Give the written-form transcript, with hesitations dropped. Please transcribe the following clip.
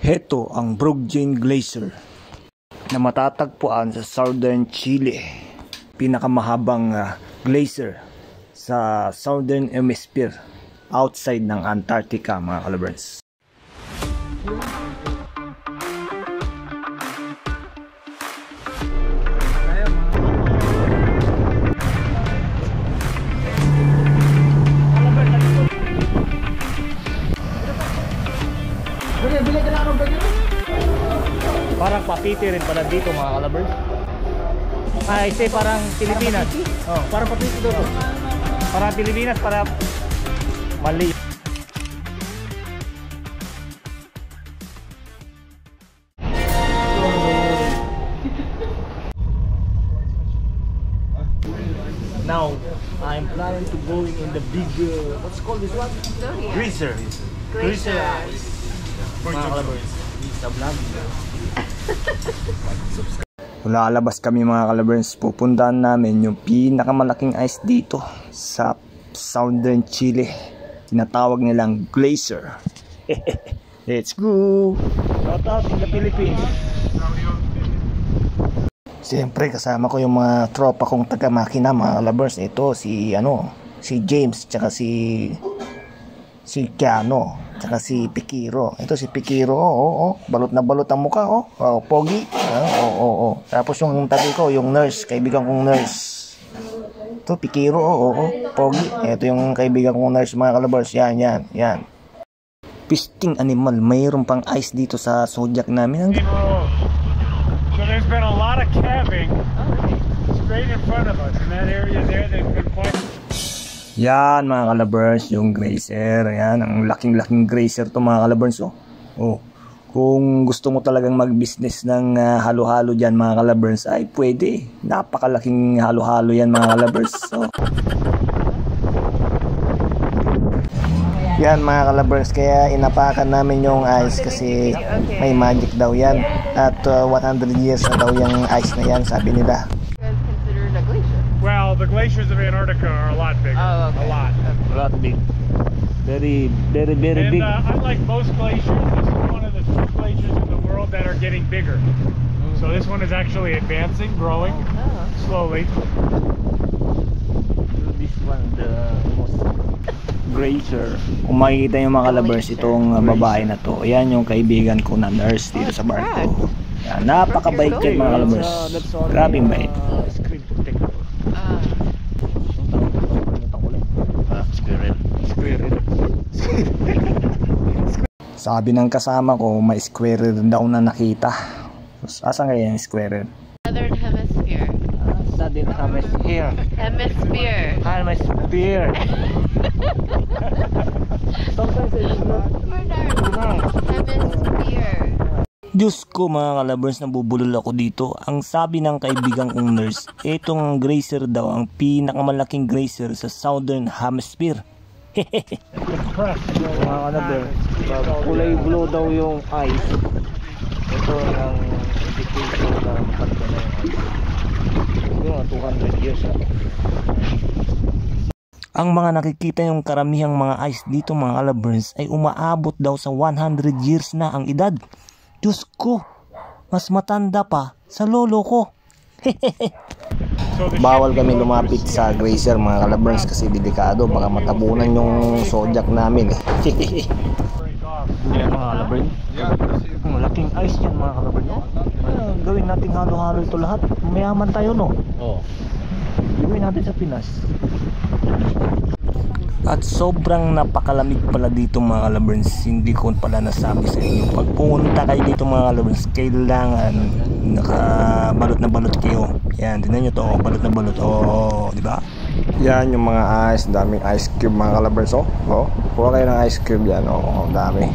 Heto ang Bruggen Glacier na matatagpuan sa Southern Chile. Pinakamahabang glacier sa Southern Hemisphere outside ng Antarctica, mga kalabrans. Parang papiti rin pala dito, mga kalabers. Ay, say parang Pilipinas. Oh, parang papiti dito. Parang Pilipinas, para mali. Now, I'm planning to go in the big, what's called this one? Glacier. Glacier ice. Mga kalabers, sa vlog. Lalabas kami, mga kalabrans. Pupuntahan namin yung pinakamalaking ice dito sa Southern Chile. Tinatawag nilang glacier. Let's go! Shout out in the Philippines. Siyempre kasama ko yung mga tropa kong taga-makina, mga kalabrans. Ito si James, tsaka si Keanu, tsaka si Pikiro. Ito si Pikiro, balot na balot ang mukha, pogi. Tapos yung tabi ko, yung nurse, kaibigan kong nurse. Ito Pikiro, pogi. Ito yung kaibigan kong nurse, mga kalabars. Yan. Pisting animal, mayroon pang ice dito sa Zodiac namin. So there's been a lot of calving straight in front of us. In that area there, they've been quite... Yan, mga kalabers, yung glacier. Yan, ang laking glacier to, mga kalabers. Kung gusto mo talagang mag-business ng halo-halo dyan, mga kalabers, ay pwede. Napakalaking halo-halo yan, mga kalabers. Yan, mga kalabers, kaya inapakan namin yung ice kasi may magic daw yan. At 100 years na daw yung ice na yan, sabi nila. Well, the glaciers of Antarctica are a lot bigger. Oh, okay. A lot big. Very and, big. Unlike most glaciers, this is one of the two glaciers in the world that are getting bigger. So this one is actually advancing, growing slowly. This one, the most Glacier. Kung makikita yung mga kalabers, itong babae na to, yan yung kaibigan ko na nurse dito sa barko. Yan, napakabait yan, mga kalabers. Grabing bait. Sabi ng kasama ko, may squirrel daw na nakita. Asan kaya yung squirrel? Southern Hemisphere. Southern Hemisphere. Hemisphere. Hemisphere. Sometimes it's Hemisphere. Diyos ko, mga kalabers, nabubulol ako dito. Ang sabi ng kaibigan kong nurse, itong glacier daw ang pinakamalaking glacier sa Southern Hemisphere. mga kalabers, kulay blue daw yung ice. Ito ang indication na matagal na yung ice. Yung 200 years na. Ang mga nakikita yung karamihang mga ice dito, mga kalabers, ay umaabot daw sa 100 years na ang edad. Diyos ko, mas matanda pa sa lolo ko. Bawal kami lumapit sa glacier, mga kalabers, kasi delikado, baka matabunan yung Zodiac namin. Yan, mga kalabers. Malaking ice yan, mga kalabers. Gawin natin halo-halo ito lahat. Mayaman tayo, no? Oo. Gawin natin sa Pinas. At sobrang napakalamig pala dito, mga kalabers. Hindi ko pala nasabi sa inyo. Pag pumunta kayo dito, mga kalabers, kailangan nakabalot na balot kayo. Yan, tingnan nyo to, balot na balot. Di ba? Yan yung mga ice, daming ice cube, mga kalabers. Kuha kayo ng ice cube yan. Dami.